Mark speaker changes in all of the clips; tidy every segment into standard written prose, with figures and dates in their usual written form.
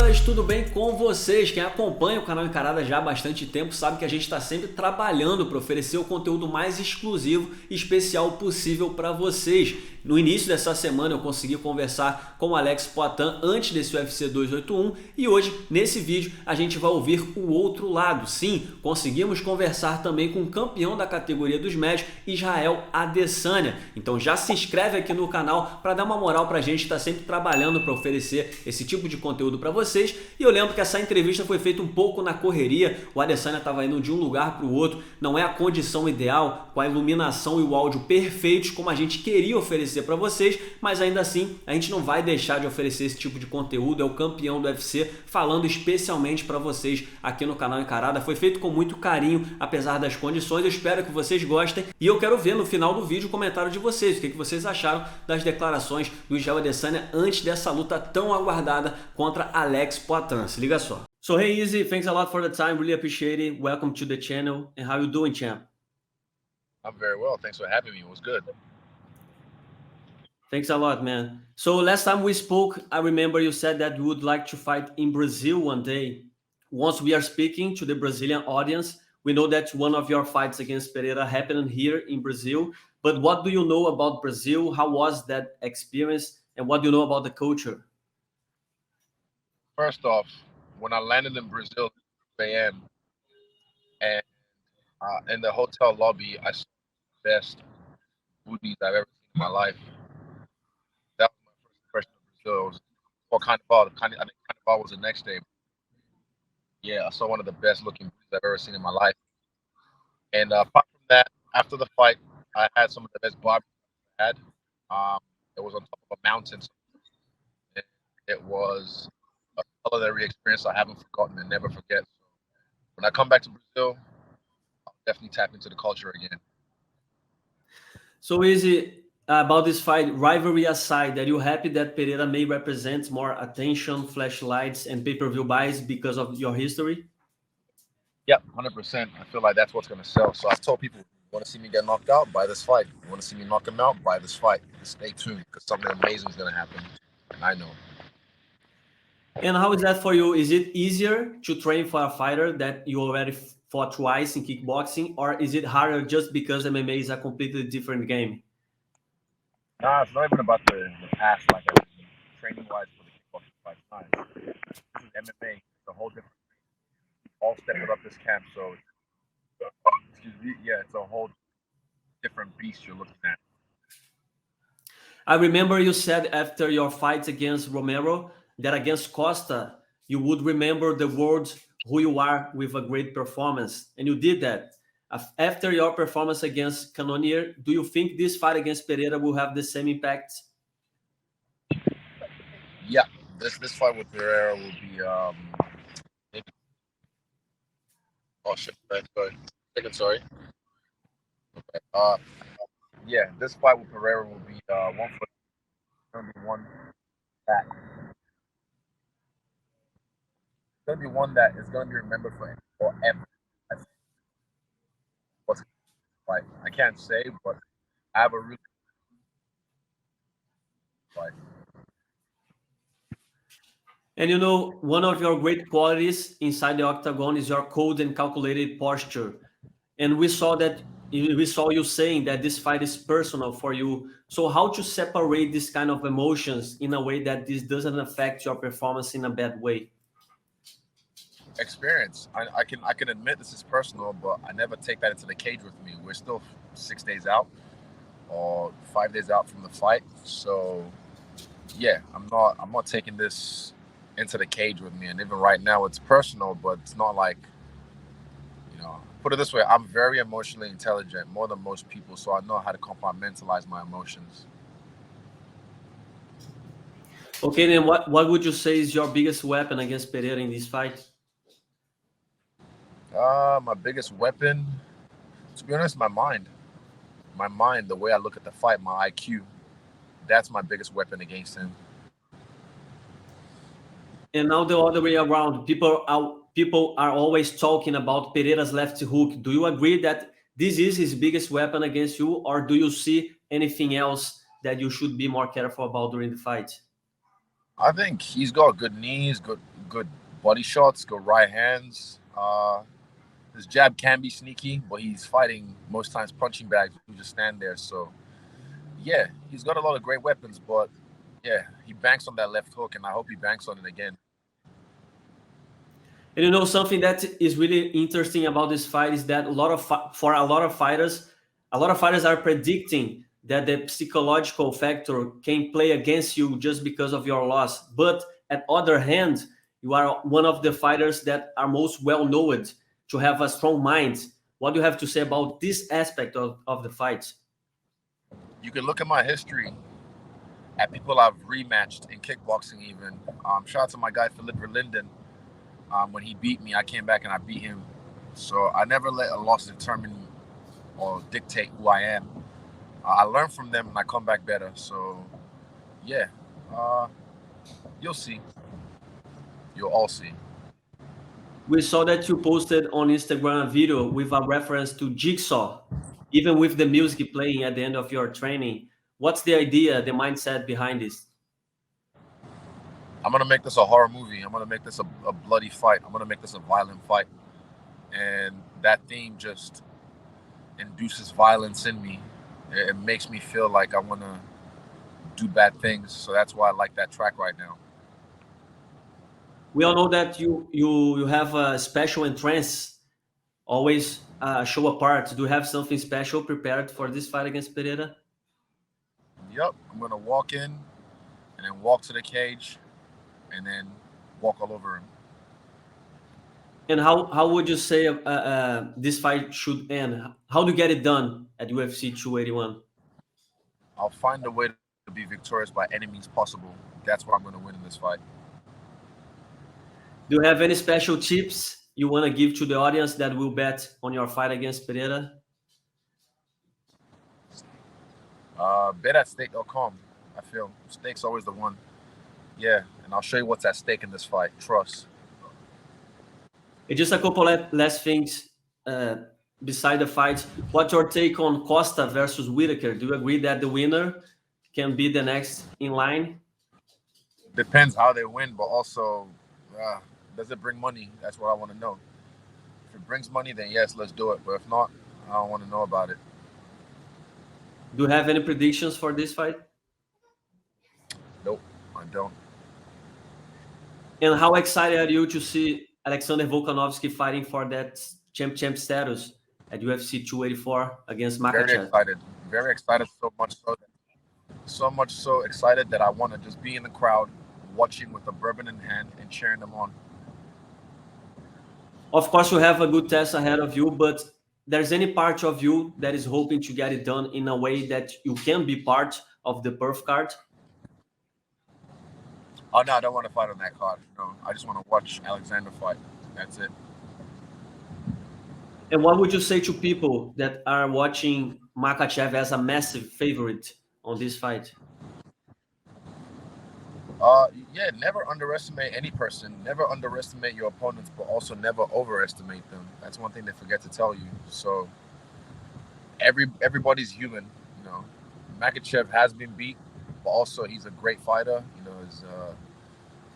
Speaker 1: Lutas, tudo bem com vocês? Quem acompanha o canal Encarada já há bastante tempo sabe que a gente está sempre trabalhando para oferecer o conteúdo mais exclusivo e especial possível para vocês. No início dessa semana eu consegui conversar com o Alex Poatan antes desse UFC 281 e hoje, nesse vídeo, a gente vai ouvir o outro lado. Sim, conseguimos conversar também com o campeão da categoria dos médios, Israel Adesanya. Então já se inscreve aqui no canal para dar uma moral para a gente estar sempre trabalhando para oferecer esse tipo de conteúdo para vocês. E eu lembro que essa entrevista foi feita um pouco na correria, o Adesanya estava indo de um lugar para o outro, não é a condição ideal, com a iluminação e o áudio perfeitos como a gente queria oferecer para vocês, mas ainda assim a gente não vai deixar de oferecer esse tipo de conteúdo. É o campeão do UFC falando especialmente para vocês aqui no canal Encarada. Foi feito com muito carinho, apesar das condições. Eu espero que vocês gostem e eu quero ver no final do vídeo o comentário de vocês, o que vocês acharam das declarações do Israel Adesanya antes dessa luta tão aguardada contra Alex Poatan. Se liga só. So hey Easy, thanks a lot for the time, really appreciate it. Welcome to the channel. And how you doing, champ?
Speaker 2: I'm very well. Thanks for having me. It was good.
Speaker 1: Thanks a lot, man. So last time we spoke, I remember you said that you would like to fight in Brazil one day. Once we are speaking to the Brazilian audience, we know that one of your fights against Pereira happened here in Brazil. But what do you know about Brazil? How was that experience? And what do you know about the culture?
Speaker 2: First off, when I landed in Brazil, 6 a.m. and in the hotel lobby, I saw the best booties I've ever seen in my life. That was my first impression of Brazil. It was, or Carnival. I think Carnival was the next day. Yeah, I saw one of the best looking booties I've ever seen in my life. And apart from that, after the fight, I had some of the best barbecues I had. It was on top of a mountain. It was a culinary experience I haven't forgotten and never forget. So when I come back to Brazil, I'll definitely tap into the culture again.
Speaker 1: So is it about this fight, rivalry aside, are you happy that Pereira may represent more attention, flashlights, and pay-per-view buys because of your history?
Speaker 2: Yeah, 100%. I feel like that's what's going to sell. So I told people, you want to see me get knocked out? Buy this fight. You want to see me knock him out? Buy this fight. Just stay tuned because something amazing is going to happen. And I know.
Speaker 1: And how is that for you? Is it easier to train for a fighter that you already fought twice in kickboxing? Or is it harder just because MMA is a completely different game?
Speaker 2: Nah, it's not even about the past, like training-wise for the kickboxing fight. Nah, this is MMA. It's a whole different thing. All stepping up this camp, so excuse me, yeah, it's a whole different beast you're looking at.
Speaker 1: I remember you said after your fight against Romero that against Costa, you would remember the words who you are with a great performance. And you did that. After your performance against Cannonier, do you think this fight against Pereira will have the same impact?
Speaker 2: Yeah, this fight with Pereira will be maybe... Oh shit, sorry. Okay. Yeah, this fight with Pereira will be one for gonna be one that it's gonna be one that is gonna be remembered forever. Like I can't say, but I have a really fight.
Speaker 1: And you know, one of your great qualities inside the octagon is your cold and calculated posture. And we saw you saying that this fight is personal for you. So how to separate this kind of emotions in a way that this doesn't affect your performance in a bad way?
Speaker 2: Experience. I can admit this is personal, but I never take that into the cage with me. We're still 6 days out or 5 days out from the fight. So yeah, I'm not taking this into the cage with me. And even right now it's personal, but it's not like, you know, put it this way, I'm very emotionally intelligent, more than most people, so I know how to compartmentalize my emotions.
Speaker 1: Okay, then what would you say is your biggest weapon against Pereira in this fight?
Speaker 2: My biggest weapon, to be honest, my mind. My mind, the way I look at the fight, my IQ. That's my biggest weapon against him.
Speaker 1: And now the other way around, people are always talking about Pereira's left hook. Do you agree that this is his biggest weapon against you, or do you see anything else that you should be more careful about during the fight?
Speaker 2: I think he's got good knees, good good body shots, good right hands. His jab can be sneaky, but he's fighting most times punching bags who just stand there. So, yeah, he's got a lot of great weapons, but yeah, he banks on that left hook, and I hope he banks on it again.
Speaker 1: And you know, something that is really interesting about this fight is that for a lot of fighters are predicting that the psychological factor can play against you just because of your loss. But at other hand, you are one of the fighters that are most well known to have a strong mind. What do you have to say about this aspect of the fight?
Speaker 2: You can look at my history at people I've rematched in kickboxing even. Shout out to my guy, Philip Verlinden. When he beat me, I came back and I beat him. So I never let a loss determine or dictate who I am. I learn from them and I come back better. So, yeah, you'll see. You'll all see.
Speaker 1: We saw that you posted on Instagram a video with a reference to Jigsaw, even with the music playing at the end of your training. What's the idea, the mindset behind this?
Speaker 2: I'm going to make this a horror movie. I'm going to make this a bloody fight. I'm going to make this a violent fight. And that theme just induces violence in me. It makes me feel like I want to do bad things. So that's why I like that track right now.
Speaker 1: We all know that you have a special entrance, always show apart. Do you have something special prepared for this fight against Pereira?
Speaker 2: Yep. I'm going to walk in and then walk to the cage and then walk all over him.
Speaker 1: And how would you say this fight should end? How do you get it done at UFC 281?
Speaker 2: I'll find a way to be victorious by any means possible. That's what I'm going to win in this fight.
Speaker 1: Do you have any special tips you want to give to the audience that will bet on your fight against Pereira?
Speaker 2: Bet at stake.com. I feel stake's always the one. Yeah, and I'll show you what's at stake in this fight. Trust.
Speaker 1: And just a couple last things beside the fight. What's your take on Costa versus Whitaker? Do you agree that the winner can be the next in line?
Speaker 2: Depends how they win, but also, does it bring money? That's what I want to know. If it brings money, then yes, let's do it. But if not, I don't want to know about it.
Speaker 1: Do you have any predictions for this fight?
Speaker 2: Nope, I don't.
Speaker 1: And how excited are you to see Alexander Volkanovski fighting for that champ status at UFC 284 against Makhachev?
Speaker 2: Very excited. Very excited. So much so excited that I want to just be in the crowd, watching with a bourbon in hand and cheering them on.
Speaker 1: Of course, you have a good test ahead of you, but there's any part of you that is hoping to get it done in a way that you can be part of the perf card?
Speaker 2: Oh, no, I don't want to fight on that card. No, I just want to watch Alexander fight. That's it.
Speaker 1: And what would you say to people that are watching Makhachev as a massive favorite on this fight?
Speaker 2: Yeah, never underestimate any person. Never underestimate your opponents, but also never overestimate them. That's one thing they forget to tell you. So everybody's human, you know. Makhachev has been beat, but also he's a great fighter. You know,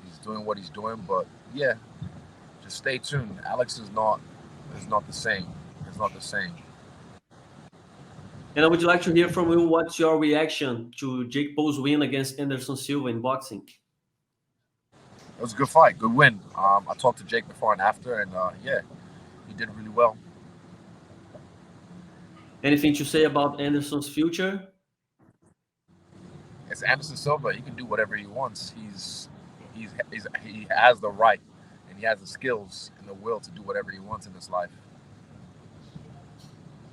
Speaker 2: he's doing what he's doing. But yeah, just stay tuned. Alex is not the same. It's not the same.
Speaker 1: And I would like to hear from you. What's your reaction to Jake Paul's win against Anderson Silva in boxing?
Speaker 2: It was a good fight, good win. I talked to Jake before and after, and yeah, he did really well.
Speaker 1: Anything to say about Anderson's future?
Speaker 2: It's Anderson Silva. He can do whatever he wants. He has the right, and he has the skills and the will to do whatever he wants in his life.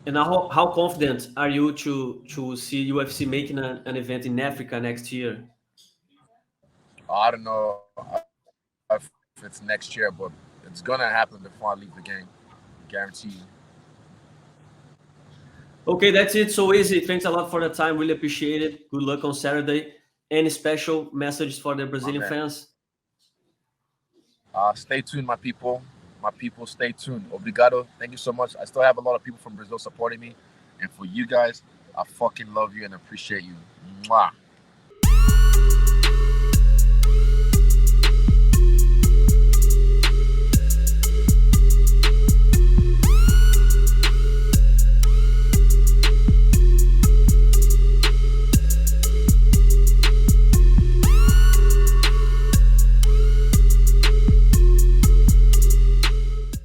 Speaker 1: And how confident are you to see UFC making an event in Africa next year?
Speaker 2: I don't know if it's next year, but it's gonna happen before I leave the game. Guarantee you.
Speaker 1: Okay, that's it. So easy. Thanks a lot for the time. Really appreciate it. Good luck on Saturday. Any special messages for the Brazilian fans?
Speaker 2: Stay tuned, my people. My people, stay tuned. Obrigado. Thank you so much. I still have a lot of people from Brazil supporting me. And for you guys, I fucking love you and appreciate you. Mwah.